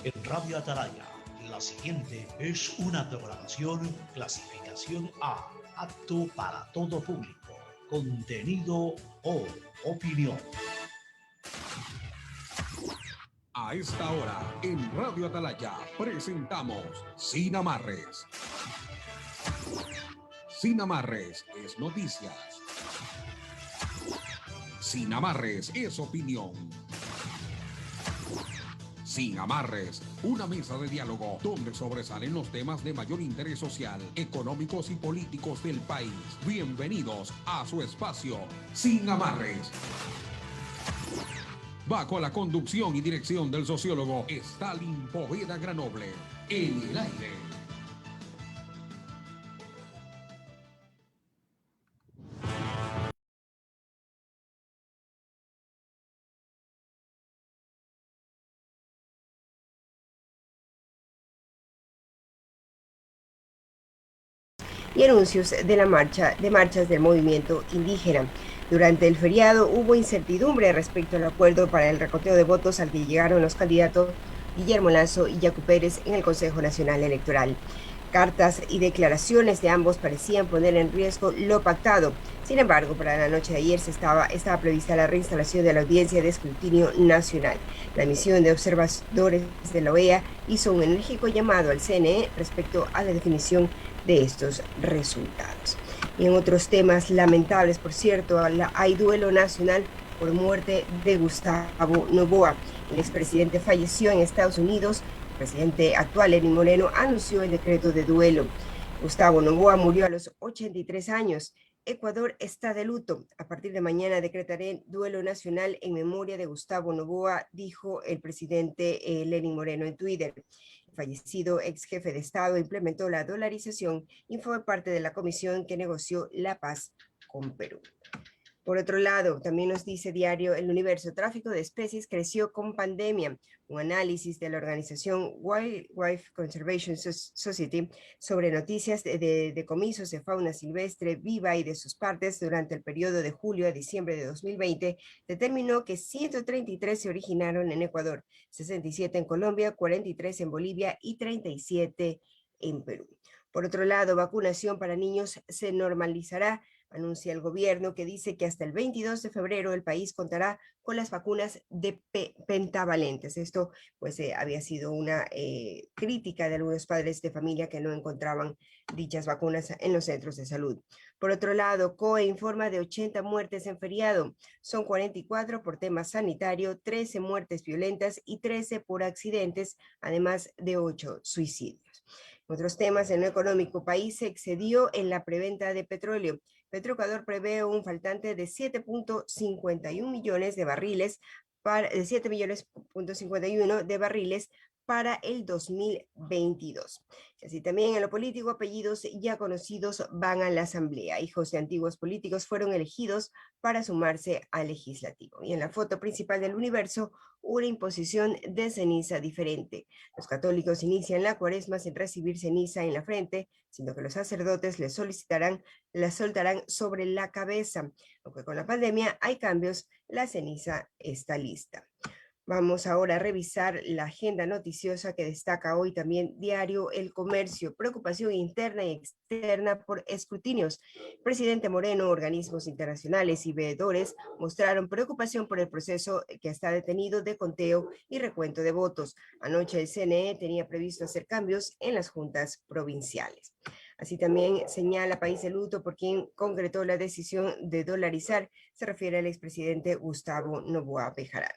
En Radio Atalaya, la siguiente es una programación clasificación A, apto para todo público, contenido o opinión. A esta hora, en Radio Atalaya, presentamos Sin Amarres. Sin Amarres es noticias. Sin Amarres es opinión. Sin Amarres, una mesa de diálogo donde sobresalen los temas de mayor interés social, económicos y políticos del país. Bienvenidos a su espacio Sin Amarres. Bajo la conducción y dirección del sociólogo Stalin Poveda Granoble. En el aire. Y anuncios de marchas del movimiento indígena. Durante el feriado hubo incertidumbre respecto al acuerdo para el reconteo de votos al que llegaron los candidatos Guillermo Lasso y Yacu Pérez en el Consejo Nacional Electoral. Cartas y declaraciones de ambos parecían poner en riesgo lo pactado. Sin embargo, para la noche de ayer estaba prevista la reinstalación de la Audiencia de Escrutinio Nacional. La misión de observadores de la OEA hizo un enérgico llamado al CNE respecto a la definición de estos resultados. Y en otros temas lamentables, por cierto, hay duelo nacional por muerte de Gustavo Noboa. El expresidente falleció en Estados Unidos. El presidente actual, Lenín Moreno, anunció el decreto de duelo. Gustavo Noboa murió a los 83 años. Ecuador está de luto. A partir de mañana decretaré duelo nacional en memoria de Gustavo Noboa, dijo el presidente Lenín Moreno en Twitter. El fallecido ex jefe de Estado implementó la dolarización y fue parte de la comisión que negoció la paz con Perú. Por otro lado, también nos dice diario El Universo, tráfico de especies creció con pandemia. Un análisis de la organización Wildlife Conservation Society sobre noticias de decomisos de fauna silvestre viva y de sus partes durante el periodo de julio a diciembre de 2020 determinó que 133 se originaron en Ecuador, 67 en Colombia, 43 en Bolivia y 37 en Perú. Por otro lado, vacunación para niños se normalizará, anuncia el gobierno, que dice que hasta el 22 de febrero el país contará con las vacunas de pentavalentes. Esto pues había sido una crítica de algunos padres de familia que no encontraban dichas vacunas en los centros de salud. Por otro lado, COE informa de 80 muertes en feriado. Son 44 por tema sanitario, 13 muertes violentas y 13 por accidentes, además de 8 suicidios. Otros temas en lo económico, país se excedió en la preventa de petróleo. Petroecuador prevé un faltante de 7.51 millones de barriles para 7.51 de barriles para el 2022. Así también en lo político, apellidos ya conocidos van a la asamblea. Hijos de antiguos políticos fueron elegidos para sumarse al legislativo. Y en la foto principal del Universo, una imposición de ceniza diferente. Los católicos inician la cuaresma sin recibir ceniza en la frente, sino que los sacerdotes la soltarán sobre la cabeza. Aunque con la pandemia hay cambios, la ceniza está lista. Vamos ahora a revisar la agenda noticiosa que destaca hoy también diario El Comercio. Preocupación interna y externa por escrutinios. Presidente Moreno, organismos internacionales y veedores mostraron preocupación por el proceso que está detenido de conteo y recuento de votos. Anoche el CNE tenía previsto hacer cambios en las juntas provinciales. Así también señala País de luto por quien concretó la decisión de dolarizar. Se refiere al expresidente Gustavo Noboa Bejarano.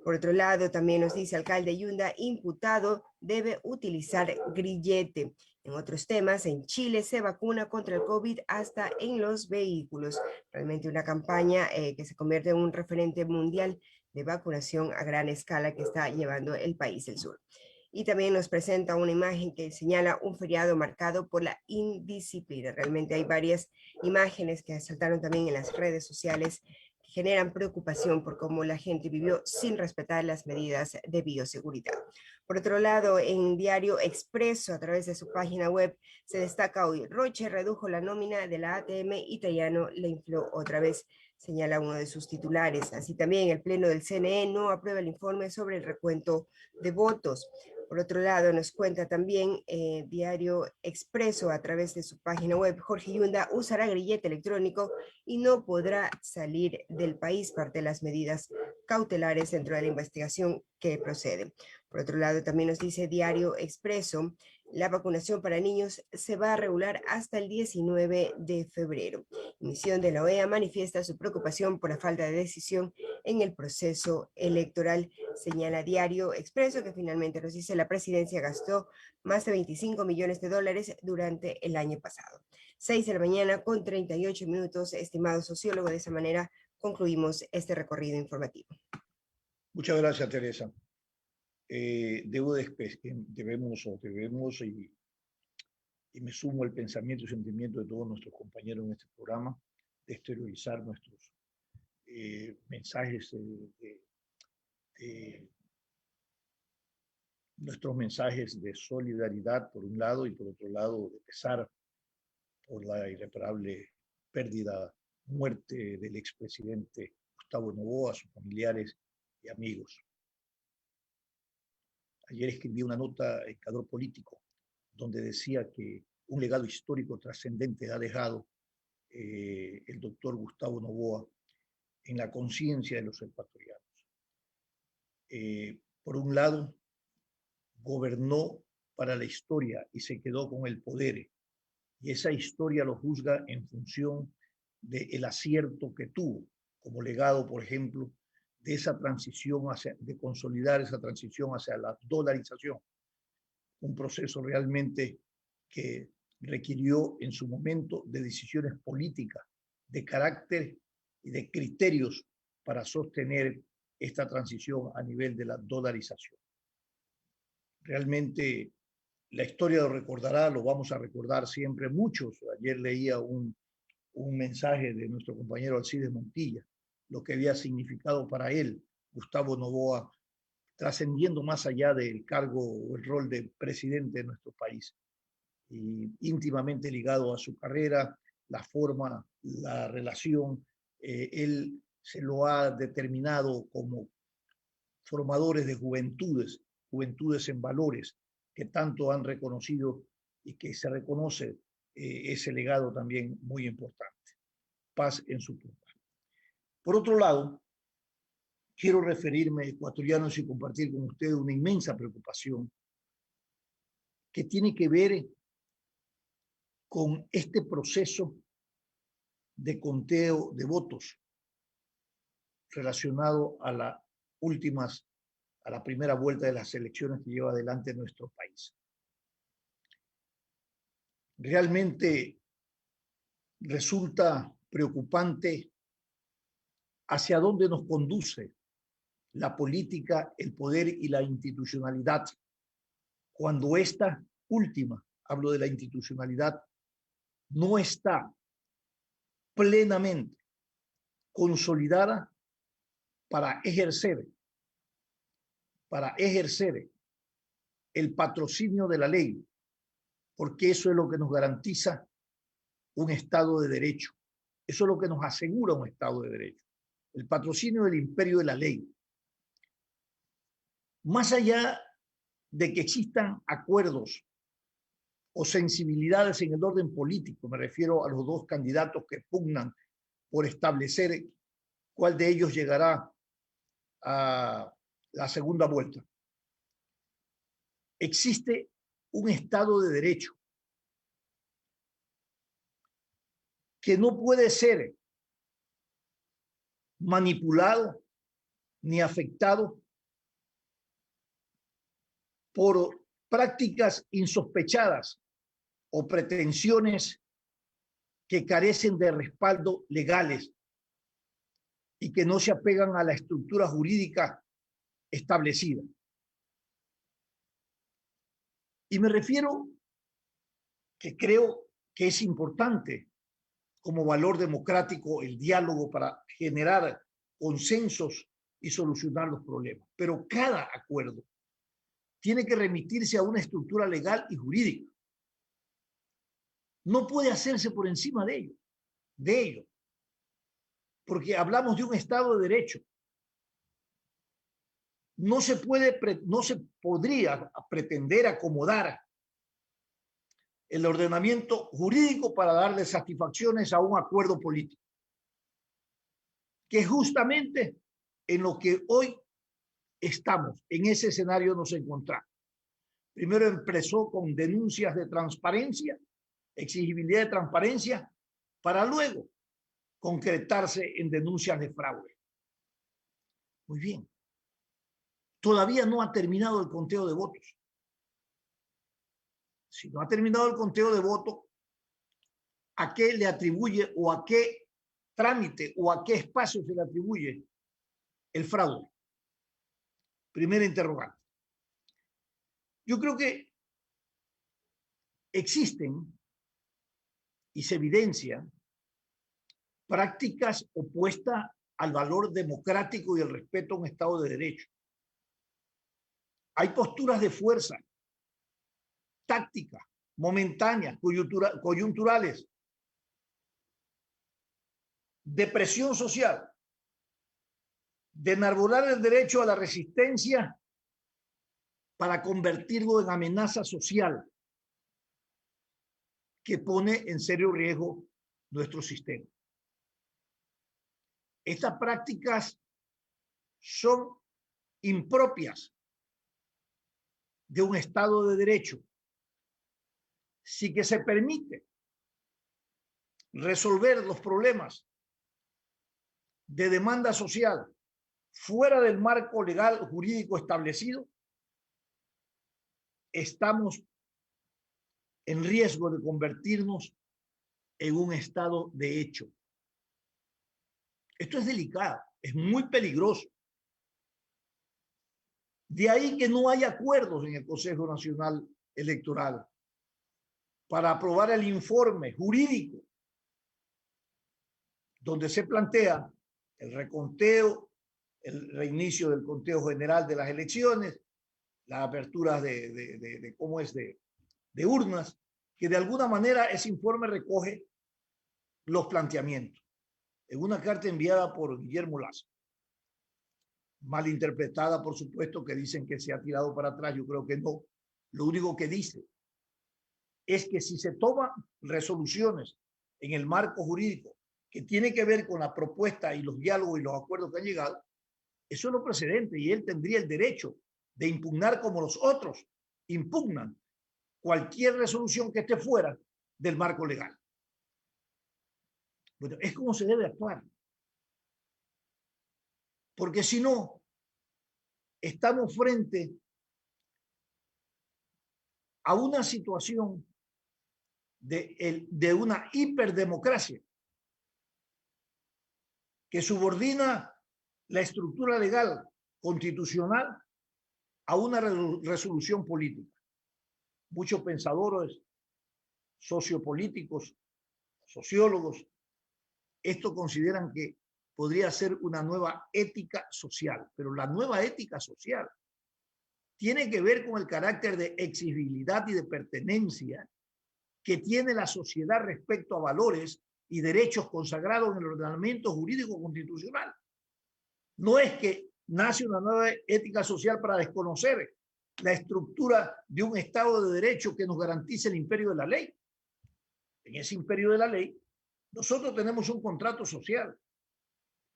Por otro lado, también nos dice alcalde Yunda, imputado debe utilizar grillete. En otros temas, en Chile se vacuna contra el COVID hasta en los vehículos. Realmente una campaña que se convierte en un referente mundial de vacunación a gran escala que está llevando el país del sur. Y también nos presenta una imagen que señala un feriado marcado por la indisciplina. Realmente hay varias imágenes que saltaron también en las redes sociales que generan preocupación por cómo la gente vivió sin respetar las medidas de bioseguridad. Por otro lado, en Diario Expreso, a través de su página web, se destaca hoy, Roche redujo la nómina de la ATM y Tayano le infló otra vez. señala uno de sus titulares. Así también el Pleno del CNE no aprueba el informe sobre el recuento de votos. Por otro lado, nos cuenta también Diario Expreso a través de su página web, Jorge Yunda usará grillete electrónico y no podrá salir del país, parte de las medidas cautelares dentro de la investigación que procede. Por otro lado, también nos dice Diario Expreso, la vacunación para niños se va a regular hasta el 19 de febrero. Misión de la OEA manifiesta su preocupación por la falta de decisión en el proceso electoral, señala Diario Expreso, que finalmente nos dice la presidencia gastó más de 25 millones de dólares durante el año pasado. 6 de la mañana con 38 minutos, estimado sociólogo. De esa manera concluimos este recorrido informativo. Muchas gracias, Teresa. Debemos y me sumo al pensamiento y sentimiento de todos nuestros compañeros en este programa, de exteriorizar nuestros mensajes nuestros mensajes de solidaridad por un lado y por otro lado de pesar por la irreparable pérdida, muerte del expresidente Gustavo Noboa, sus familiares y amigos. Ayer escribí una nota en Calor Político donde decía que un legado histórico trascendente ha dejado el doctor Gustavo Noboa en la conciencia de los ecuatorianos. Por un lado, gobernó para la historia y se quedó con el poder, y esa historia lo juzga en función del acierto que tuvo como legado, por ejemplo, de esa transición de consolidar esa transición hacia la dolarización, un proceso realmente que requirió en su momento de decisiones políticas, de carácter y de criterios para sostener esta transición a nivel de la dolarización. Realmente la historia lo recordará, lo vamos a recordar siempre muchos. Ayer leía un mensaje de nuestro compañero Alcides Montilla, lo que había significado para él, Gustavo Noboa, trascendiendo más allá del cargo o el rol de presidente de nuestro país, y íntimamente ligado a su carrera, la forma, la relación. Él se lo ha determinado como formadores de juventudes en valores que tanto han reconocido y que se reconoce ese legado también muy importante. Paz en su tumba. Por otro lado, quiero referirme, ecuatorianos, y compartir con ustedes una inmensa preocupación que tiene que ver con este proceso de conteo de votos relacionado a la primera vuelta de las elecciones que lleva adelante nuestro país. Realmente resulta preocupante hacia dónde nos conduce la política, el poder y la institucionalidad, cuando esta última, hablo de la institucionalidad, no está plenamente consolidada para ejercer el patrocinio de la ley, porque eso es lo que nos garantiza un Estado de Derecho. Eso es lo que nos asegura un Estado de Derecho. El patrocinio del imperio de la ley. Más allá de que existan acuerdos o sensibilidades en el orden político, me refiero a los dos candidatos que pugnan por establecer cuál de ellos llegará a la segunda vuelta. Existe un Estado de Derecho que no puede ser manipulado ni afectado por prácticas insospechadas o pretensiones que carecen de respaldo legales y que no se apegan a la estructura jurídica establecida. Y me refiero que creo que es importante como valor democrático el diálogo para generar consensos y solucionar los problemas. Pero cada acuerdo tiene que remitirse a una estructura legal y jurídica. No puede hacerse por encima de ello. porque hablamos de un Estado de Derecho. No se podría pretender acomodar el ordenamiento jurídico para darle satisfacciones a un acuerdo político, que justamente en lo que hoy estamos, en ese escenario nos encontramos. Primero empezó con denuncias de transparencia, exigibilidad de transparencia, para luego concretarse en denuncias de fraude. Muy bien. Todavía no ha terminado el conteo de votos. Si no ha terminado el conteo de votos, ¿a qué le atribuye o a qué trámite o a qué espacio se le atribuye el fraude? Primera interrogante. Yo creo que existen y se evidencian prácticas opuestas al valor democrático y el respeto a un Estado de Derecho. Hay posturas de fuerza, tácticas, momentáneas, coyunturales, de presión social, de enarbolar el derecho a la resistencia para convertirlo en amenaza social que pone en serio riesgo nuestro sistema. Estas prácticas son impropias de un Estado de Derecho. Si que se permite resolver los problemas de demanda social fuera del marco legal jurídico establecido, estamos en riesgo de convertirnos en un Estado de hecho. Esto es delicado, es muy peligroso. De ahí que no hay acuerdos en el Consejo Nacional Electoral para aprobar el informe jurídico donde se plantea el reconteo, el reinicio del conteo general de las elecciones, las aperturas de urnas, que de alguna manera ese informe recoge los planteamientos. En una carta enviada por Guillermo Lazo, malinterpretada, por supuesto, que dicen que se ha tirado para atrás. Yo creo que no. Lo único que dice es que si se toman resoluciones en el marco jurídico que tiene que ver con la propuesta y los diálogos y los acuerdos que han llegado, eso es lo precedente y él tendría el derecho de impugnar como los otros impugnan cualquier resolución que esté fuera del marco legal. Bueno, es como se debe actuar. Porque si no, estamos frente a una situación de una hiperdemocracia que subordina la estructura legal constitucional a una resolución política. Muchos pensadores, sociopolíticos, sociólogos, esto consideran que podría ser una nueva ética social, pero la nueva ética social tiene que ver con el carácter de exigibilidad y de pertenencia que tiene la sociedad respecto a valores y derechos consagrados en el ordenamiento jurídico constitucional. No es que nace una nueva ética social para desconocer la estructura de un Estado de Derecho que nos garantice el imperio de la ley. En ese imperio de la ley, nosotros tenemos un contrato social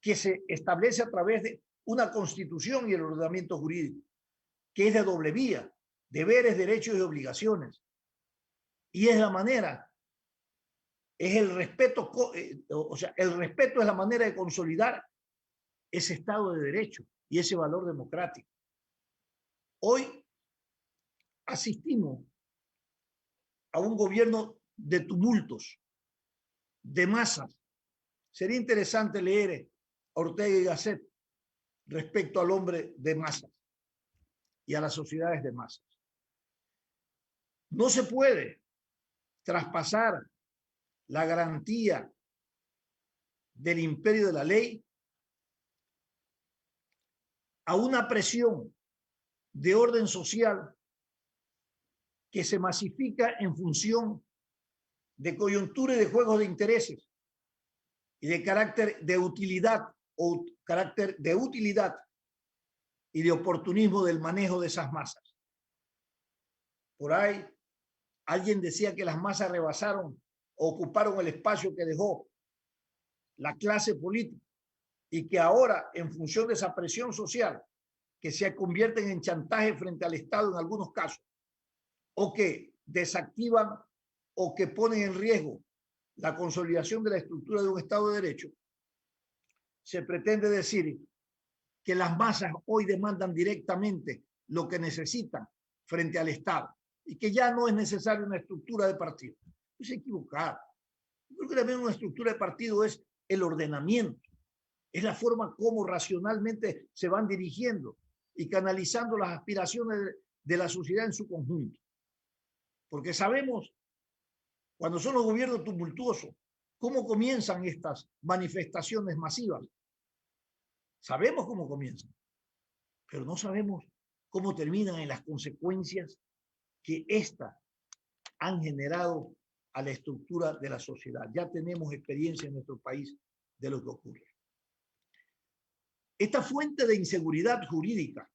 que se establece a través de una constitución y el ordenamiento jurídico, que es de doble vía, deberes, derechos y obligaciones. Y es la manera, es el respeto, o sea, el respeto es la manera de consolidar ese Estado de Derecho y ese valor democrático. Hoy asistimos a un gobierno de tumultos, de masas. Sería interesante leer Ortega y Gasset respecto al hombre de masas y a las sociedades de masas. No se puede traspasar la garantía del imperio de la ley a una presión de orden social que se masifica en función de coyuntura y de juegos de intereses y de carácter de utilidad o carácter de utilidad y de oportunismo del manejo de esas masas. Por ahí alguien decía que las masas rebasaron o ocuparon el espacio que dejó la clase política y que ahora, en función de esa presión social, que se convierten en chantaje frente al Estado en algunos casos, o que desactivan o que ponen en riesgo la consolidación de la estructura de un Estado de Derecho, se pretende decir que las masas hoy demandan directamente lo que necesitan frente al Estado y que ya no es necesaria una estructura de partido. Es equivocado. Yo creo que también una estructura de partido es el ordenamiento, es la forma como racionalmente se van dirigiendo y canalizando las aspiraciones de la sociedad en su conjunto. Porque sabemos, cuando son los gobiernos tumultuosos, cómo comienzan estas manifestaciones masivas. Sabemos cómo comienzan, pero no sabemos cómo terminan en las consecuencias que éstas han generado a la estructura de la sociedad. Ya tenemos experiencia en nuestro país de lo que ocurre. Esta fuente de inseguridad jurídica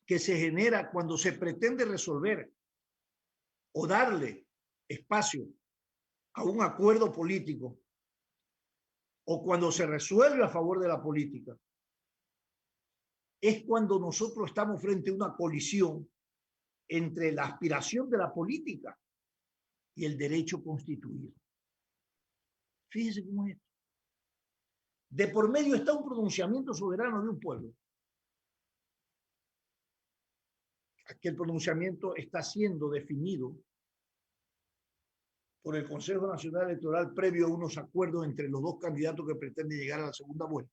que se genera cuando se pretende resolver o darle espacio a un acuerdo político o cuando se resuelve a favor de la política, es cuando nosotros estamos frente a una colisión entre la aspiración de la política y el derecho constituido. Fíjese cómo es. De por medio está un pronunciamiento soberano de un pueblo. Aquel pronunciamiento está siendo definido por el Consejo Nacional Electoral previo a unos acuerdos entre los dos candidatos que pretenden llegar a la segunda vuelta.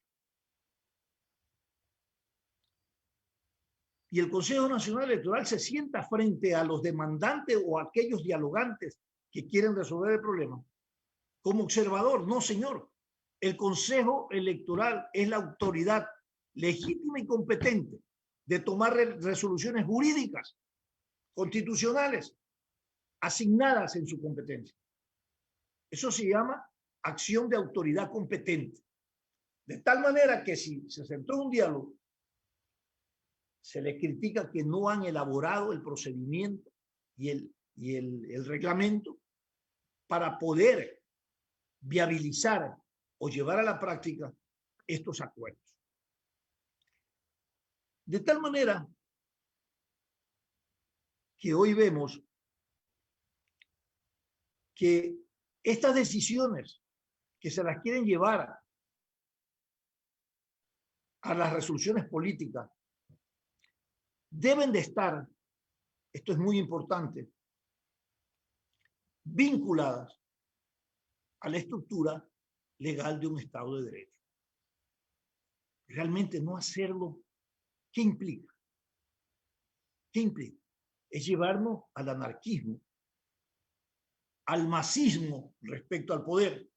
Y el Consejo Nacional Electoral se sienta frente a los demandantes o a aquellos dialogantes que quieren resolver el problema como observador. No, señor. El Consejo Electoral es la autoridad legítima y competente de tomar resoluciones jurídicas, constitucionales, asignadas en su competencia. Eso se llama acción de autoridad competente. De tal manera que si se sentó en un diálogo, se les critica que no han elaborado el procedimiento y el reglamento para poder viabilizar o llevar a la práctica estos acuerdos. De tal manera que hoy vemos que estas decisiones que se las quieren llevar a las resoluciones políticas deben de estar, esto es muy importante, vinculadas a la estructura legal de un Estado de Derecho. Realmente no hacerlo, ¿qué implica? ¿Qué implica? Es llevarnos al anarquismo, al masismo respecto al poder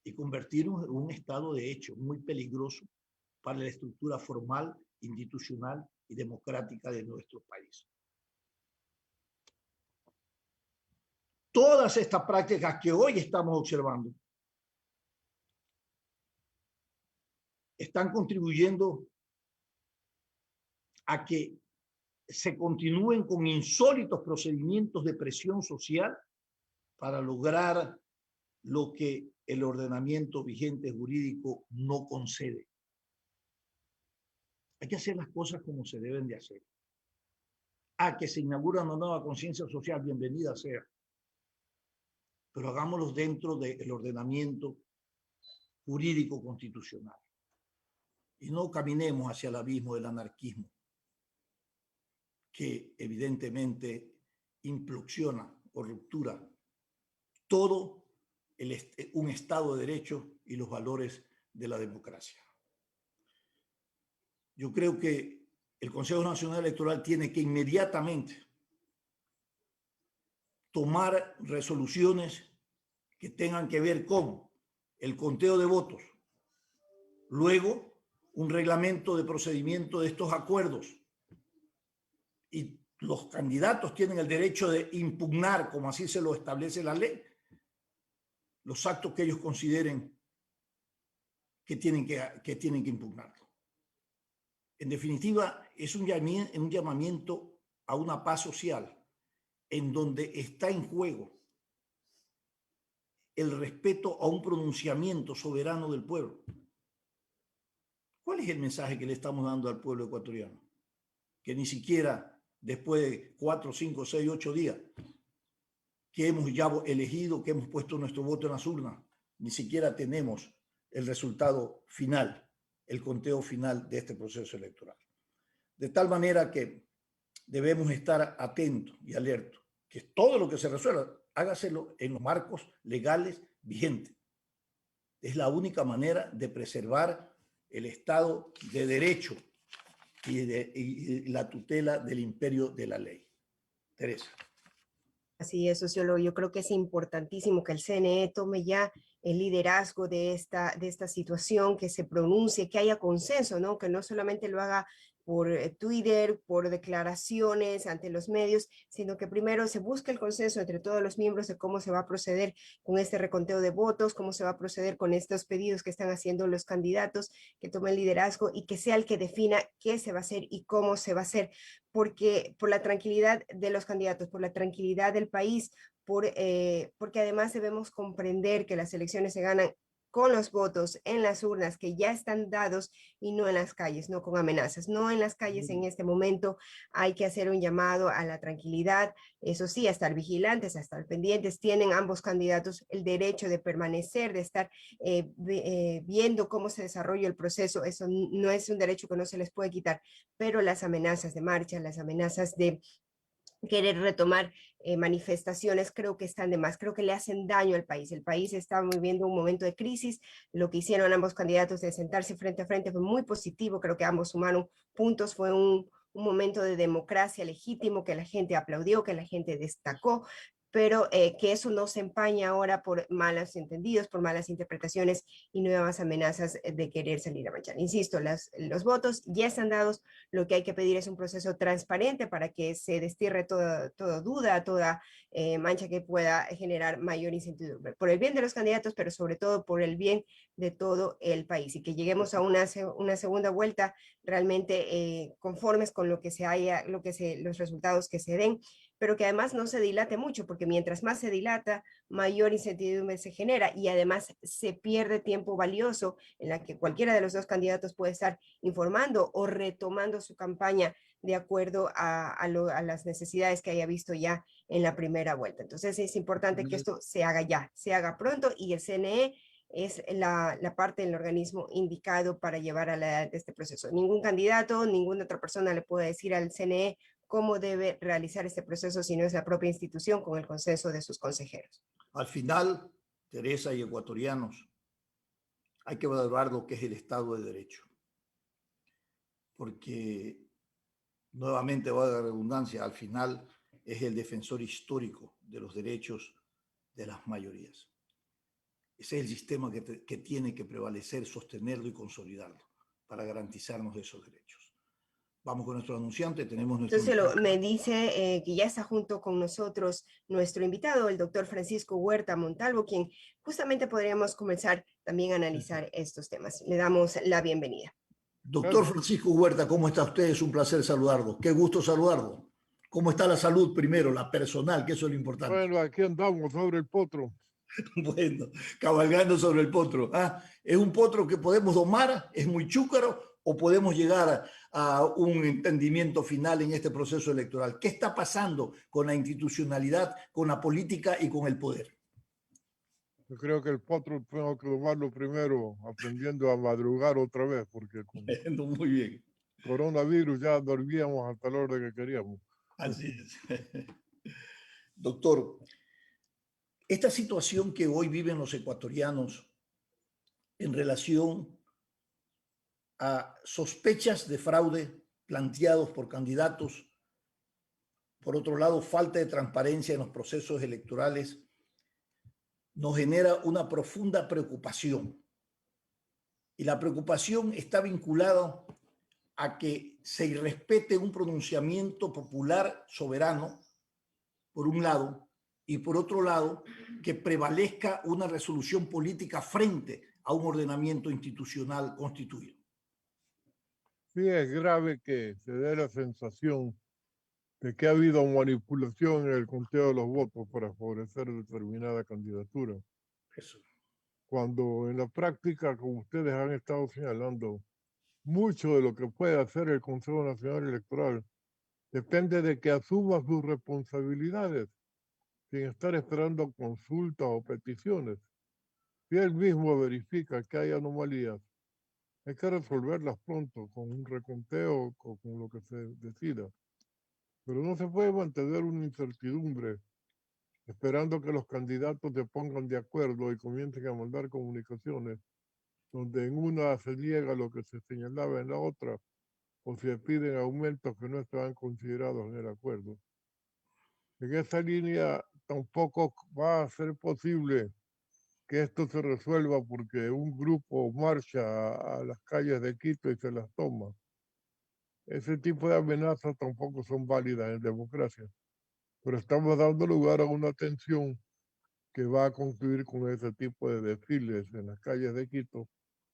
y convertirnos en un Estado de hecho muy peligroso para la estructura formal, institucional y democrática de nuestro país. Todas estas prácticas que hoy estamos observando están contribuyendo a que se continúen con insólitos procedimientos de presión social para lograr lo que el ordenamiento vigente jurídico no concede. Hay que hacer las cosas como se deben de hacer. Que se inaugura una nueva conciencia social, bienvenida sea. Pero hagámoslo dentro del ordenamiento jurídico constitucional. Y no caminemos hacia el abismo del anarquismo, que evidentemente impulsiona o ruptura todo un Estado de Derecho y los valores de la democracia. Yo creo que el Consejo Nacional Electoral tiene que inmediatamente tomar resoluciones que tengan que ver con el conteo de votos, luego un reglamento de procedimiento de estos acuerdos, y los candidatos tienen el derecho de impugnar, como así se lo establece la ley, los actos que ellos consideren que tienen que impugnarlo. En definitiva, es un llamamiento a una paz social en donde está en juego el respeto a un pronunciamiento soberano del pueblo. ¿Cuál es el mensaje que le estamos dando al pueblo ecuatoriano? Que ni siquiera después de 4, 5, 6, 8 días que hemos ya elegido, que hemos puesto nuestro voto en las urnas, ni siquiera tenemos el resultado final, el conteo final de este proceso electoral. De tal manera que debemos estar atentos y alertos, que todo lo que se resuelva, hágaselo en los marcos legales vigentes. Es la única manera de preservar el Estado de Derecho y la tutela del imperio de la ley. Teresa. Así es, sociólogo. Yo creo que es importantísimo que el CNE tome ya el liderazgo de esta situación, que se pronuncie, que haya consenso, ¿no? Que no solamente lo haga por Twitter, por declaraciones ante los medios, sino que primero se busque el consenso entre todos los miembros de cómo se va a proceder con este reconteo de votos, cómo se va a proceder con estos pedidos que están haciendo los candidatos, que tomen el liderazgo y que sea el que defina qué se va a hacer y cómo se va a hacer, porque por la tranquilidad de los candidatos, por la tranquilidad del país, porque además debemos comprender que las elecciones se ganan con los votos en las urnas que ya están dados y no en las calles, no con amenazas, no en las calles en este momento. Hay que hacer un llamado a la tranquilidad, eso sí, a estar vigilantes, a estar pendientes. Tienen ambos candidatos el derecho de permanecer, de estar viendo cómo se desarrolla el proceso. Eso no es un derecho que no se les puede quitar, pero las amenazas de marcha, las amenazas de querer retomar manifestaciones, creo que están de más, creo que le hacen daño al país. El país está viviendo un momento de crisis. Lo que hicieron ambos candidatos de sentarse frente a frente fue muy positivo, creo que ambos sumaron puntos, fue un momento de democracia legítimo que la gente aplaudió, que la gente destacó, pero que eso no se empaña ahora por malos entendidos, por malas interpretaciones y nuevas amenazas de querer salir a marchar. Insisto, los votos ya están dados, lo que hay que pedir es un proceso transparente para que se destierre toda duda, toda mancha que pueda generar mayor incertidumbre, por el bien de los candidatos, pero sobre todo por el bien de todo el país, y que lleguemos a una segunda vuelta realmente conformes con lo que se haya, los resultados que se den, pero que además no se dilate mucho, porque mientras más se dilata, mayor incertidumbre se genera y además se pierde tiempo valioso en la que cualquiera de los dos candidatos puede estar informando o retomando su campaña de acuerdo a las necesidades que haya visto ya en la primera vuelta. Entonces es importante que esto se haga ya, se haga pronto, y el CNE es la parte del organismo indicado para llevar adelante este proceso. Ningún candidato, ninguna otra persona le puede decir al CNE cómo debe realizar este proceso, si no es la propia institución con el consenso de sus consejeros. Al final, Teresa y ecuatorianos, hay que valorar lo que es el Estado de Derecho. Porque, nuevamente va a dar redundancia, al final es el defensor histórico de los derechos de las mayorías. Ese es el sistema que tiene que prevalecer, sostenerlo y consolidarlo para garantizarnos esos derechos. Vamos con nuestro anunciante, tenemos nuestro... Entonces me dice que ya está junto con nosotros nuestro invitado, el doctor Francisco Huerta Montalvo, quien justamente podríamos comenzar también a analizar estos temas. Le damos la bienvenida. Doctor Francisco Huerta, ¿cómo está usted? Es un placer saludarlo. Qué gusto saludarlo. ¿Cómo está la salud primero, la personal, que eso es lo importante? Bueno, aquí andamos sobre el potro. Bueno, cabalgando sobre el potro. ¿Ah? ¿Es un potro que podemos domar? ¿Es muy chúcaro? ¿O podemos llegar a un entendimiento final en este proceso electoral? ¿Qué está pasando con la institucionalidad, con la política y con el poder? Yo creo que el potro tengo que domarlo primero, aprendiendo a madrugar otra vez, porque con muy bien. Coronavirus ya dormíamos hasta la hora que queríamos. Así es. Doctor, esta situación que hoy viven los ecuatorianos en relación a sospechas de fraude planteados por candidatos, por otro lado, falta de transparencia en los procesos electorales, nos genera una profunda preocupación. Y la preocupación está vinculada a que se respete un pronunciamiento popular soberano, por un lado, y por otro lado, que prevalezca una resolución política frente a un ordenamiento institucional constituido. Sí, es grave que se dé la sensación de que ha habido manipulación en el conteo de los votos para favorecer determinada candidatura, Eso. cuando en la práctica, como ustedes han estado señalando, mucho de lo que puede hacer el Consejo Nacional Electoral depende de que asuma sus responsabilidades sin estar esperando consultas o peticiones. Si él mismo verifica que hay anomalías, hay que resolverlas pronto con un reconteo, con lo que se decida. Pero no se puede mantener una incertidumbre esperando que los candidatos se pongan de acuerdo y comiencen a mandar comunicaciones donde en una se niega lo que se señalaba en la otra o se piden aumentos que no estaban considerados en el acuerdo. En esa línea tampoco va a ser posible que esto se resuelva porque un grupo marcha a las calles de Quito y se las toma. Ese tipo de amenazas tampoco son válidas en democracia, pero estamos dando lugar a una tensión que va a concluir con ese tipo de desfiles en las calles de Quito,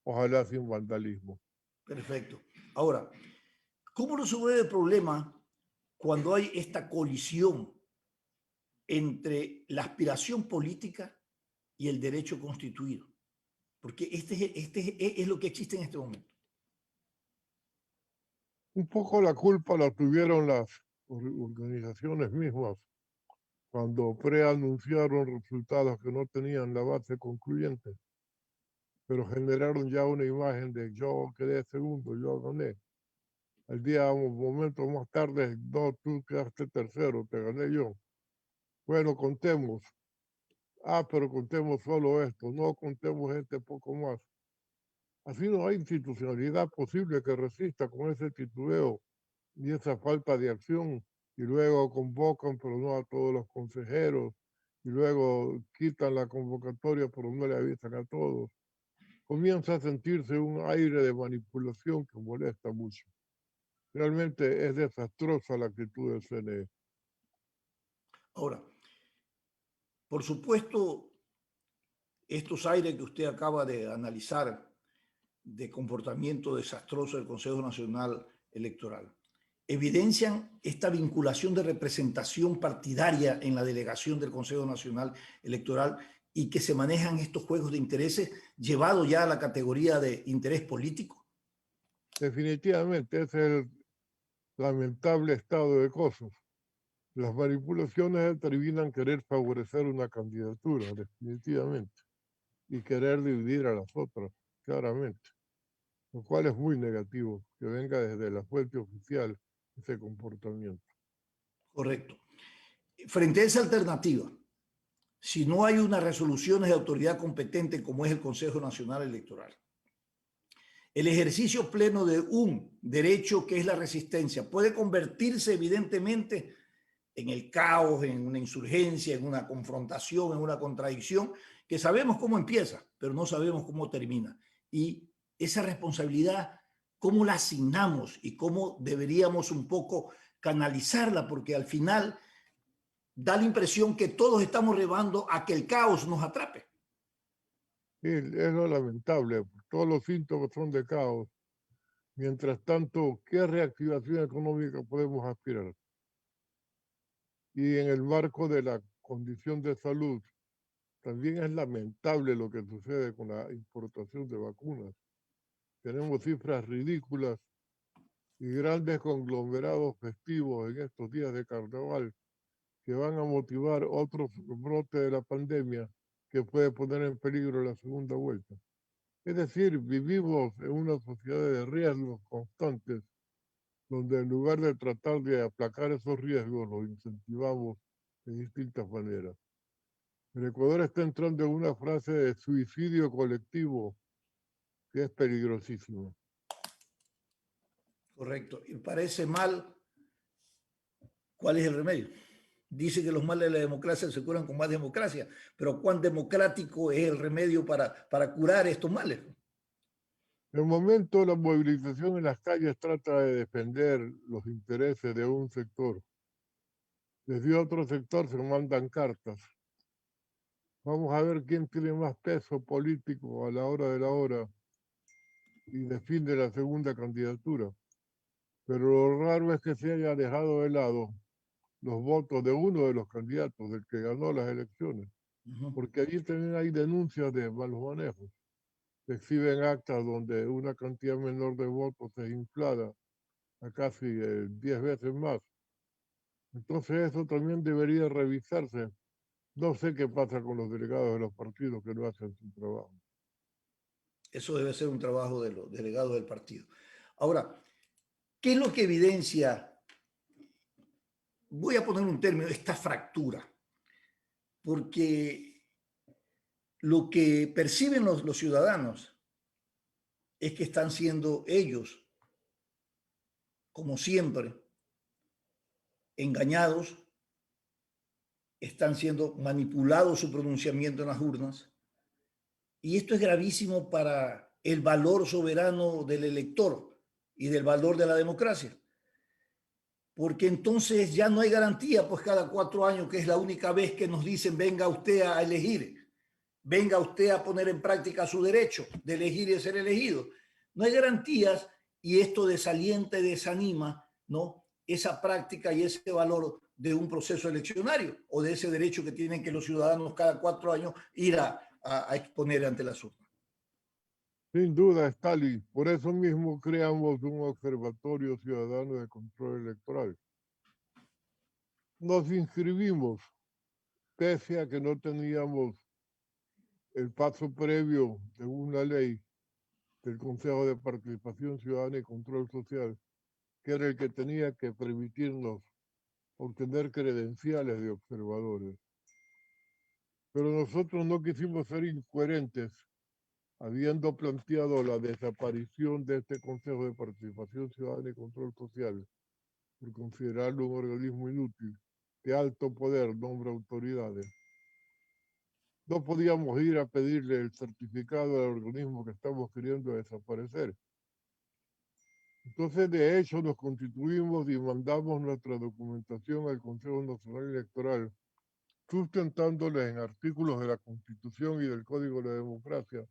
ojalá sin vandalismo. Perfecto. Ahora, ¿cómo resolver el problema cuando hay esta colisión entre la aspiración política y el derecho constituido? Porque este es lo que existe en este momento. Un poco la culpa la tuvieron las organizaciones mismas cuando preanunciaron resultados que no tenían la base concluyente, pero generaron ya una imagen de yo quedé segundo, yo gané. Al día, un momento más tarde, no, tú quedaste tercero, te gané yo. Bueno, contemos. Ah, pero contemos solo esto, no contemos este poco más. Así no hay institucionalidad posible que resista con ese titubeo y esa falta de acción. Y luego convocan, pero no a todos los consejeros. Y luego quitan la convocatoria, pero no le avisan a todos. Comienza a sentirse un aire de manipulación que molesta mucho. Realmente es desastrosa la actitud del CNE. Ahora, por supuesto, estos aires que usted acaba de analizar de comportamiento desastroso del Consejo Nacional Electoral evidencian esta vinculación de representación partidaria en la delegación del Consejo Nacional Electoral y que se manejan estos juegos de intereses llevados ya a la categoría de interés político. Definitivamente ese es el lamentable estado de cosas. Las manipulaciones determinan querer favorecer una candidatura, definitivamente, y querer dividir a las otras, claramente, lo cual es muy negativo, que venga desde la fuente oficial ese comportamiento. Correcto. Frente a esa alternativa, si no hay unas resoluciones de autoridad competente como es el Consejo Nacional Electoral, el ejercicio pleno de un derecho que es la resistencia puede convertirse evidentemente en el caos, en una insurgencia, en una confrontación, en una contradicción, que sabemos cómo empieza, pero no sabemos cómo termina. Y esa responsabilidad, ¿cómo la asignamos y cómo deberíamos un poco canalizarla? Porque al final da la impresión que todos estamos remando a que el caos nos atrape. Sí, es lo lamentable, todos los síntomas son de caos. Mientras tanto, ¿qué reactivación económica podemos aspirar? Y en el marco de la condición de salud, también es lamentable lo que sucede con la importación de vacunas. Tenemos cifras ridículas y grandes conglomerados festivos en estos días de carnaval que van a motivar otro brote de la pandemia que puede poner en peligro la segunda vuelta. Es decir, vivimos en una sociedad de riesgos constantes donde en lugar de tratar de aplacar esos riesgos, los incentivamos de distintas maneras. El Ecuador está entrando en una fase de suicidio colectivo que es peligrosísima. Correcto. Y parece mal, ¿cuál es el remedio? Dice que los males de la democracia se curan con más democracia, pero ¿cuán democrático es el remedio para curar estos males? En el momento, la movilización en las calles trata de defender los intereses de un sector. Desde otro sector se mandan cartas. Vamos a ver quién tiene más peso político a la hora de la hora y define la segunda candidatura. Pero lo raro es que se haya dejado de lado los votos de uno de los candidatos, del que ganó las elecciones, porque allí también hay denuncias de malos manejos. Se exhiben actas donde una cantidad menor de votos es inflada a casi 10 veces más. Entonces eso también debería revisarse. No sé qué pasa con los delegados de los partidos que no hacen su trabajo. Eso debe ser un trabajo de los delegados del partido. Ahora, ¿qué es lo que evidencia? Voy a poner un término, esta fractura, porque lo que perciben los ciudadanos es que están siendo ellos, como siempre, engañados, están siendo manipulados su pronunciamiento en las urnas, y esto es gravísimo para el valor soberano del elector y del valor de la democracia. Porque entonces ya no hay garantía, pues cada 4 años, que es la única vez que nos dicen venga usted a elegir, venga usted a poner en práctica su derecho de elegir y de ser elegido. No hay garantías y esto desalienta y desanima, ¿no?, esa práctica y ese valor de un proceso eleccionario o de ese derecho que tienen que los ciudadanos cada 4 años ir a exponer ante las urnas. Sin duda, Stalin. Por eso mismo creamos un observatorio ciudadano de control electoral. Nos inscribimos, pese a que no teníamos el paso previo de una ley del Consejo de Participación Ciudadana y Control Social, que era el que tenía que permitirnos obtener credenciales de observadores. Pero nosotros no quisimos ser incoherentes, habiendo planteado la desaparición de este Consejo de Participación Ciudadana y Control Social, por considerarlo un organismo inútil, de alto poder, nombra autoridades. No podíamos ir a pedirle el certificado al organismo que estamos queriendo desaparecer. Entonces, de hecho, nos constituimos y mandamos nuestra documentación al Consejo Nacional Electoral, sustentándola en artículos de la Constitución y del Código de la Democracia,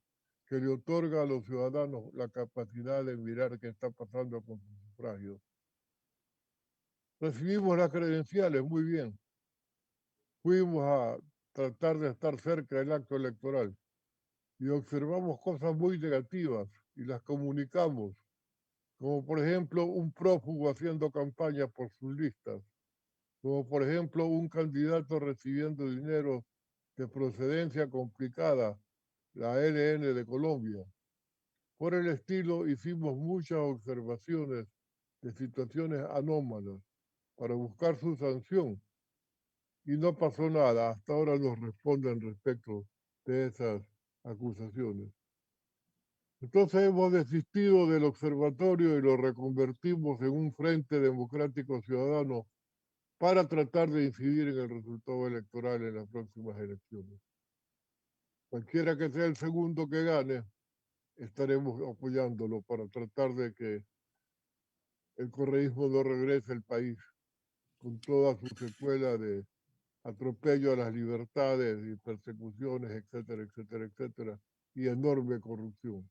que le otorga a los ciudadanos la capacidad de mirar qué está pasando con sus sufragios. Recibimos las credenciales, muy bien. Fuimos a tratar de estar cerca del acto electoral y observamos cosas muy negativas y las comunicamos, como por ejemplo un prófugo haciendo campaña por sus listas, como por ejemplo un candidato recibiendo dinero de procedencia complicada, la LN de Colombia. Por el estilo, hicimos muchas observaciones de situaciones anómalas para buscar su sanción y no pasó nada. Hasta ahora nos responden respecto de esas acusaciones. Entonces hemos desistido del observatorio y lo reconvertimos en un frente democrático ciudadano para tratar de incidir en el resultado electoral en las próximas elecciones. Cualquiera que sea el segundo que gane, estaremos apoyándolo para tratar de que el correísmo no regrese al país con toda su secuela de atropello a las libertades y persecuciones, etcétera, etcétera, etcétera, y enorme corrupción.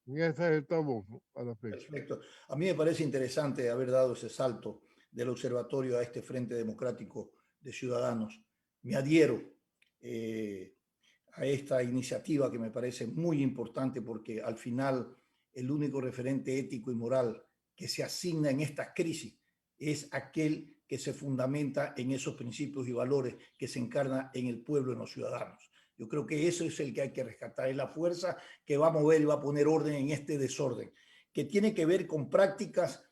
En esas estamos a la fecha. Perfecto. A mí me parece interesante haber dado ese salto del observatorio a este Frente Democrático de Ciudadanos. Me adhiero a esta iniciativa que me parece muy importante porque al final el único referente ético y moral que se asigna en estas crisis es aquel que se fundamenta en esos principios y valores que se encarna en el pueblo, en los ciudadanos. Yo creo que eso es el que hay que rescatar, es la fuerza que va a mover y va a poner orden en este desorden, que tiene que ver con prácticas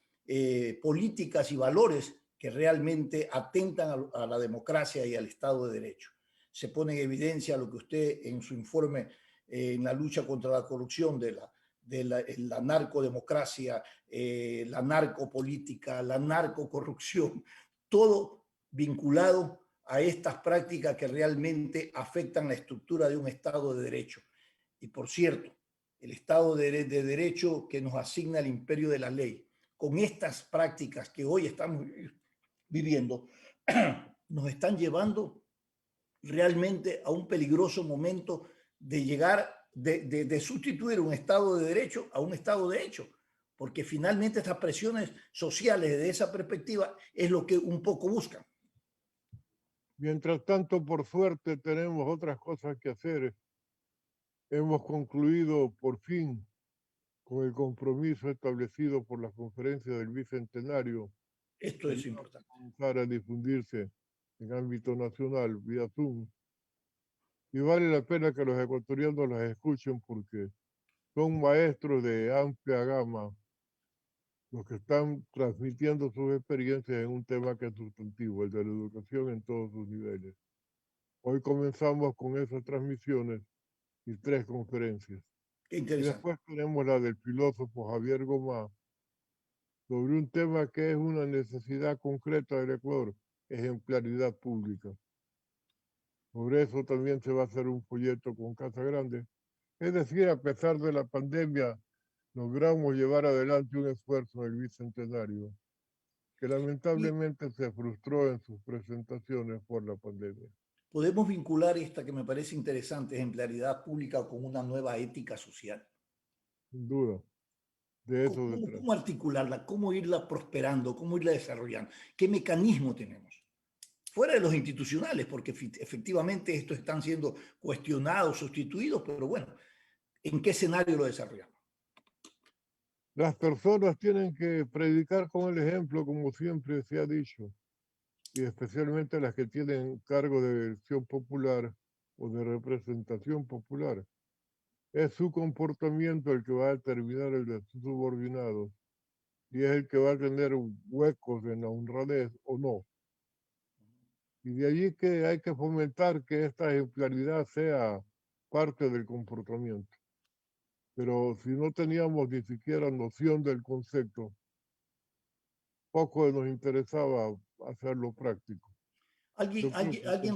políticas y valores que realmente atentan a la democracia y al Estado de Derecho. Se pone en evidencia lo que usted en su informe en la lucha contra la corrupción de la narcodemocracia, la narcopolítica, la narcocorrupción, todo vinculado a estas prácticas que realmente afectan la estructura de un Estado de Derecho. Y por cierto, el Estado de Derecho que nos asigna el imperio de la ley, con estas prácticas que hoy estamos viviendo nos están llevando realmente a un peligroso momento de llegar, de sustituir un Estado de derecho a un Estado de hecho, porque finalmente estas presiones sociales desde esa perspectiva es lo que un poco buscan. Mientras tanto, por suerte, tenemos otras cosas que hacer. Hemos concluido por fin con el compromiso establecido por la conferencia del Bicentenario. Esto es importante. Comenzar a difundirse en ámbito nacional vía Zoom. Y vale la pena que los ecuatorianos las escuchen porque son maestros de amplia gama los que están transmitiendo sus experiencias en un tema que es sustantivo, el de la educación en todos sus niveles. Hoy comenzamos con esas transmisiones y 3 conferencias. Qué Y interesante. después tenemos la del filósofo Javier Gomá sobre un tema que es una necesidad concreta del Ecuador, ejemplaridad pública. Sobre eso también se va a hacer un folleto con Casa Grande. Es decir, a pesar de la pandemia, logramos llevar adelante un esfuerzo del Bicentenario que lamentablemente se frustró en sus presentaciones por la pandemia. Podemos vincular esta que me parece interesante, ejemplaridad pública, con una nueva ética social. Sin duda, de eso se ¿Cómo, trata. cómo articularla? ¿Cómo irla prosperando? ¿Cómo irla desarrollando? ¿Qué mecanismo tenemos? Fuera de los institucionales, porque efectivamente estos están siendo cuestionados, sustituidos, pero bueno, ¿en qué escenario lo desarrollamos? Las personas tienen que predicar con el ejemplo, como siempre se ha dicho, y especialmente las que tienen cargo de elección popular o de representación popular. Es su comportamiento el que va a determinar el de sus subordinados y es el que va a tener huecos en la honradez o no. Y de allí que hay que fomentar que esta ejemplaridad sea parte del comportamiento. Pero si no teníamos ni siquiera noción del concepto, poco nos interesaba hacerlo práctico. Alguien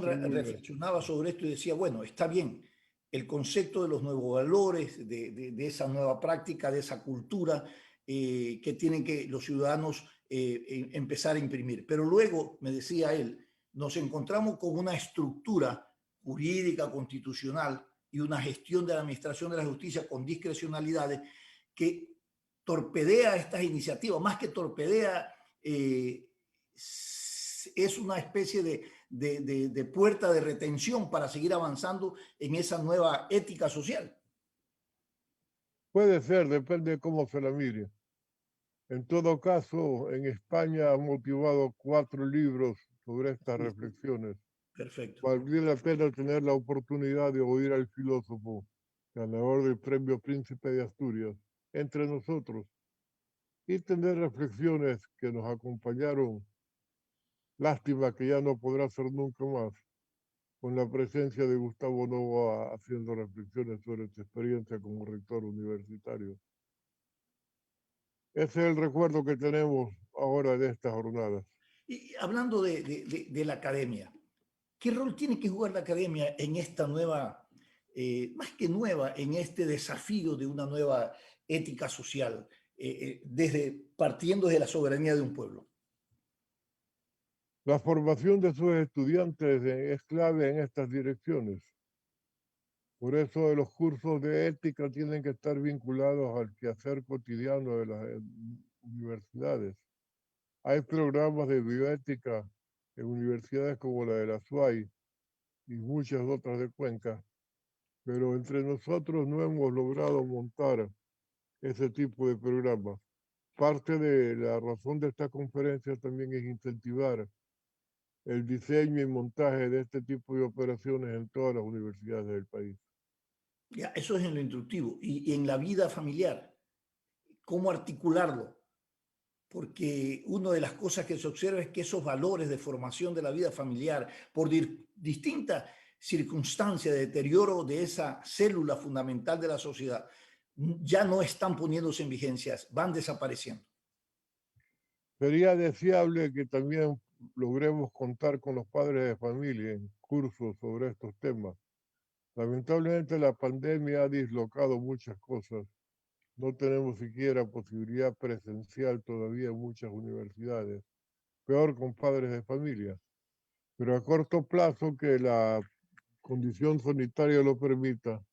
reflexionaba sobre esto y decía, bueno, está bien, el concepto de los nuevos valores, de esa nueva práctica, de esa cultura que tienen que los ciudadanos empezar a imprimir. Pero luego, me decía él, nos encontramos con una estructura jurídica, constitucional y una gestión de la administración de la justicia con discrecionalidades que torpedea estas iniciativas, más que torpedea, es una especie de puerta de retención para seguir avanzando en esa nueva ética social. Puede ser, depende de cómo se la mire. En todo caso, en España han motivado 4 libros sobre estas reflexiones. Perfecto. Valdría la pena tener la oportunidad de oír al filósofo, ganador del Premio Príncipe de Asturias, entre nosotros, y tener reflexiones que nos acompañaron. Lástima que ya no podrá ser nunca más, con la presencia de Gustavo Novoa haciendo reflexiones sobre su experiencia como rector universitario. Ese es el recuerdo que tenemos ahora de estas jornadas. Y hablando de la academia, ¿qué rol tiene que jugar la academia en esta nueva, más que nueva, en este desafío de una nueva ética social, partiendo de la soberanía de un pueblo? La formación de sus estudiantes es clave en estas direcciones. Por eso los cursos de ética tienen que estar vinculados al quehacer cotidiano de las universidades. Hay programas de bioética en universidades como la de la SUAY y muchas otras de Cuenca, pero entre nosotros no hemos logrado montar ese tipo de programas. Parte de la razón de esta conferencia también es incentivar el diseño y montaje de este tipo de operaciones en todas las universidades del país. Ya, eso es en lo instructivo. Y en la vida familiar, ¿cómo articularlo? Porque una de las cosas que se observa es que esos valores de formación de la vida familiar, por distintas circunstancias de deterioro de esa célula fundamental de la sociedad, ya no están poniéndose en vigencias, van desapareciendo. Sería deseable que también logremos contar con los padres de familia en cursos sobre estos temas. Lamentablemente la pandemia ha dislocado muchas cosas. No tenemos siquiera posibilidad presencial todavía en muchas universidades, peor con padres de familia. Pero a corto plazo, que la condición sanitaria lo permita,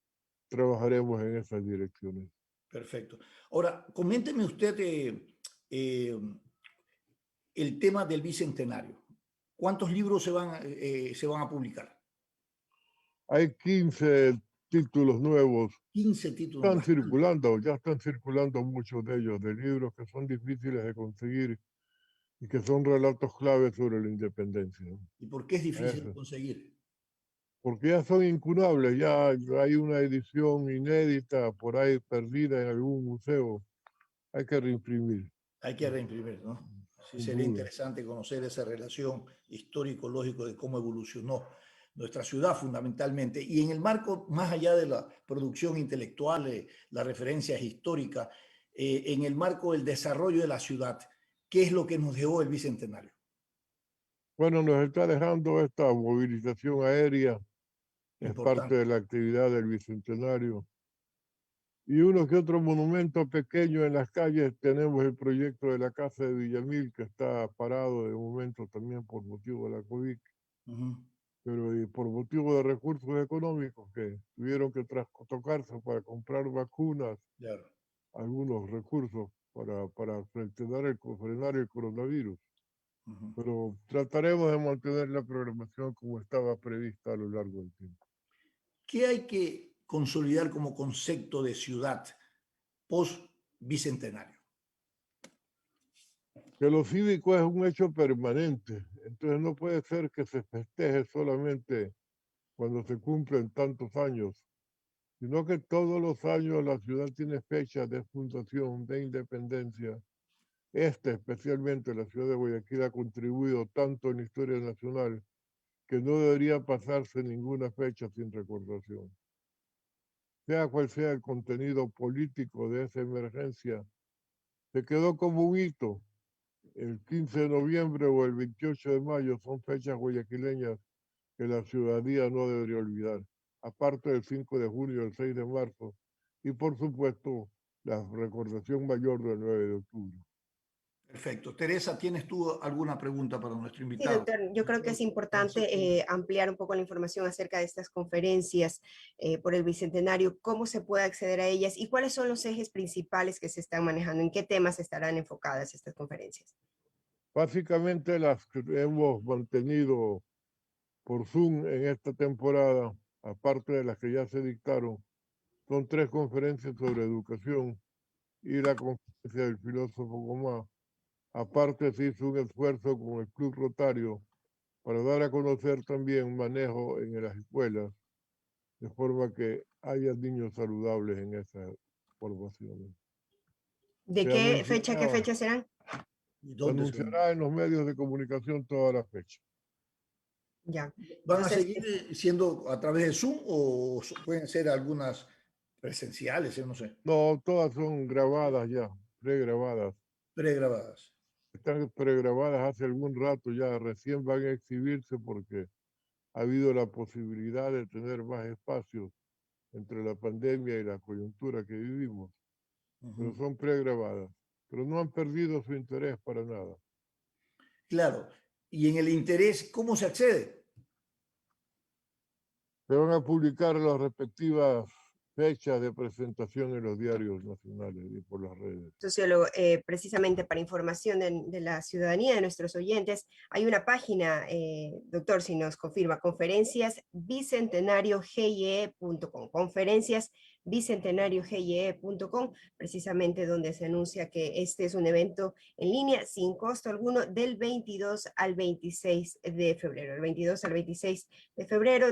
trabajaremos en esas direcciones. Perfecto. Ahora, coménteme usted eh, el tema del Bicentenario. ¿Cuántos libros se van a publicar? Hay 15 títulos nuevos. 15 títulos. Están Bastante. circulando, ya están circulando muchos de ellos, de libros que son difíciles de conseguir y que son relatos claves sobre la independencia. ¿Y por qué es difícil de Eso. conseguir? Porque ya son incunables, ya hay una edición inédita por ahí perdida en algún museo. Hay que reimprimir. Hay que reimprimir, ¿no? Sí, Sin sería duda. interesante conocer esa relación histórico-lógica de cómo evolucionó nuestra ciudad fundamentalmente. Y en el marco, más allá de la producción intelectual, las referencias históricas, en el marco del desarrollo de la ciudad, ¿qué es lo que nos dejó el Bicentenario? Bueno, nos está dejando esta movilización aérea, es parte Importante. de la actividad del Bicentenario. Y uno que otro monumento pequeño en las calles. Tenemos el proyecto de la Casa de Villamil, que está parado de momento también por motivo de la COVID, Ujú. pero por motivo de recursos económicos que tuvieron que tocarse para comprar vacunas, Claro. algunos recursos para frenar el coronavirus. Ujú. Pero trataremos de mantener la programación como estaba prevista a lo largo del tiempo. ¿Qué hay que consolidar como concepto de ciudad post-bicentenario? Que lo cívico es un hecho permanente, entonces no puede ser que se festeje solamente cuando se cumplen tantos años, sino que todos los años la ciudad tiene fechas de fundación, de independencia. Especialmente la ciudad de Guayaquil, ha contribuido tanto en la historia nacional que no debería pasarse ninguna fecha sin recordación. Sea cual sea el contenido político de esa emergencia, se quedó como un hito. El 15 de noviembre o el 28 de mayo son fechas guayaquileñas que la ciudadanía no debería olvidar, aparte del 5 de junio y el 6 de marzo, y por supuesto la recordación mayor del 9 de octubre. Perfecto. Teresa, ¿tienes tú alguna pregunta para nuestro Sí, invitado? doctor, yo creo que es importante ampliar un poco la información acerca de estas conferencias por el Bicentenario, cómo se puede acceder a ellas y cuáles son los ejes principales que se están manejando, en qué temas estarán enfocadas estas conferencias. Básicamente las que hemos mantenido por Zoom en esta temporada, aparte de las que ya se dictaron, son 3 conferencias sobre educación y la conferencia del filósofo Gomá. Aparte se hizo un esfuerzo con el Club Rotario para dar a conocer también manejo en las escuelas, de forma que haya niños saludables en esas formaciones. ¿De qué fecha serán? ¿Y Se dónde se van? anunciará en los medios de comunicación toda la fecha. Ya. ¿Van a Entonces, seguir siendo a través de Zoom o pueden ser algunas presenciales, no sé, No, todas son grabadas ya, pregrabadas. pregrabadas? Están pregrabadas hace algún rato ya, recién van a exhibirse porque ha habido la posibilidad de tener más espacios entre la pandemia y la coyuntura que vivimos, pero Ujú. son pregrabadas, pero no han perdido su interés para nada. Claro. Y en el interés, ¿cómo se accede? Se van a publicar las respectivas fechas de presentación en los diarios nacionales y por las redes. sociólogo, precisamente para información de la ciudadanía, de nuestros oyentes, hay una página, doctor, si nos confirma, conferenciasbicentenariogie.com, conferenciasbicentenariogie.com, precisamente donde se anuncia que este es un evento en línea sin costo alguno del 22 al 26 de febrero. El 22 al 26 de febrero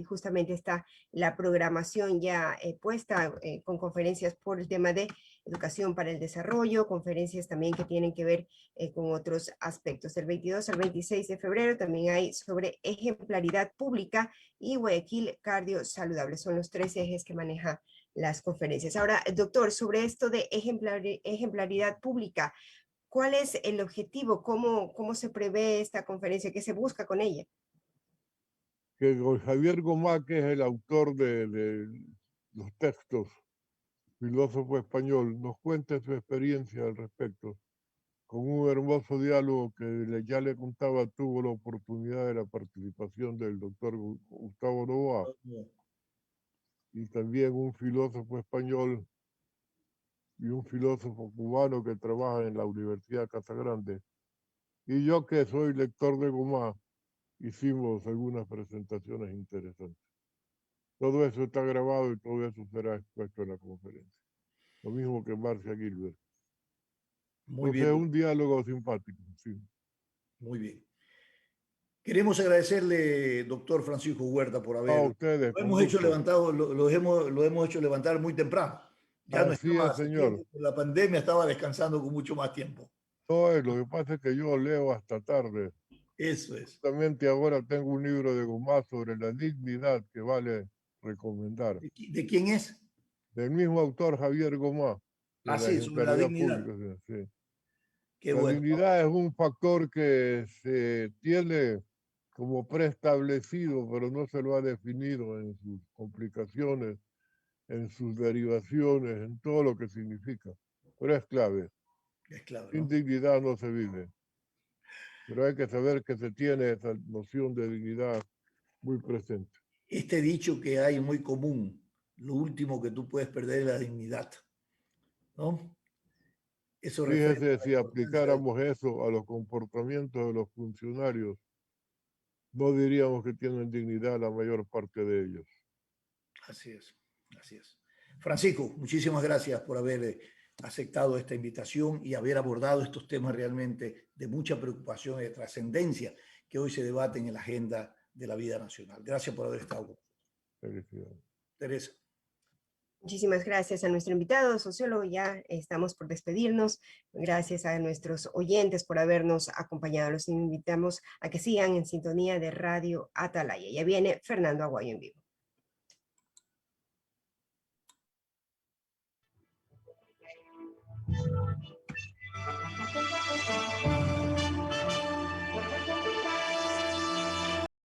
justamente está la programación ya puesta con conferencias por el tema de educación para el desarrollo, conferencias también que tienen que ver con otros aspectos. Del 22 al 26 de febrero también hay sobre ejemplaridad pública y Guayaquil Cardio Saludable. Son los 3 ejes que maneja las conferencias. Ahora, doctor, sobre esto de ejemplaridad pública, ¿cuál es el objetivo? ¿Cómo se prevé esta conferencia? ¿Qué se busca con ella? Que Javier Gomá, que es el autor de los textos, filósofo español, nos cuente su experiencia al respecto, con un hermoso diálogo que ya le contaba, tuvo la oportunidad de la participación del doctor Gustavo Noboa y también un filósofo español y un filósofo cubano que trabaja en la Universidad Casagrande. Y yo, que soy lector de Gomá, hicimos algunas presentaciones interesantes. Todo eso está grabado y todo eso será expuesto en la conferencia. Lo mismo que Marcia Gilbert. Muy Entonces, bien, un diálogo simpático, sí. muy bien. Queremos agradecerle, doctor Francisco Huerta, por A haber... ustedes, Lo con hemos hecho gusto. levantado, lo hemos hecho levantar muy temprano. Ya no Así estaba es, hace señor. tiempo, la pandemia estaba descansando con mucho más tiempo. No, lo que pasa es que yo leo hasta tarde. Eso es. Justamente ahora tengo un libro de Gomá sobre la dignidad que vale recomendar. ¿De quién es? Del mismo autor, Javier Gomá, de la Sí, sobre la ejemplaridad dignidad. pública. Sí. Qué La bueno. dignidad es un factor que se tiene como preestablecido, pero no se lo ha definido en sus complicaciones, en sus derivaciones, en todo lo que significa. Pero es clave. Es claro, Sin ¿no? dignidad no se vive. Pero hay que saber que se tiene esa noción de dignidad muy presente. Este dicho que hay muy común, lo último que tú puedes perder es la dignidad, ¿no? Eso refleja Fíjese, la si importancia de... aplicáramos eso a los comportamientos de los funcionarios, no diríamos que tienen dignidad la mayor parte de ellos. Así es, así es. Francisco, muchísimas gracias por haber aceptado esta invitación y haber abordado estos temas realmente de mucha preocupación y de trascendencia que hoy se debaten en la agenda de la vida nacional. Gracias por haber estado con nosotros. Felicidades. Teresa. Muchísimas gracias a nuestro invitado, sociólogo. Ya estamos por despedirnos. Gracias a nuestros oyentes por habernos acompañado. Los invitamos a que sigan en sintonía de Radio Atalaya. Ya viene Fernando Aguayo en vivo.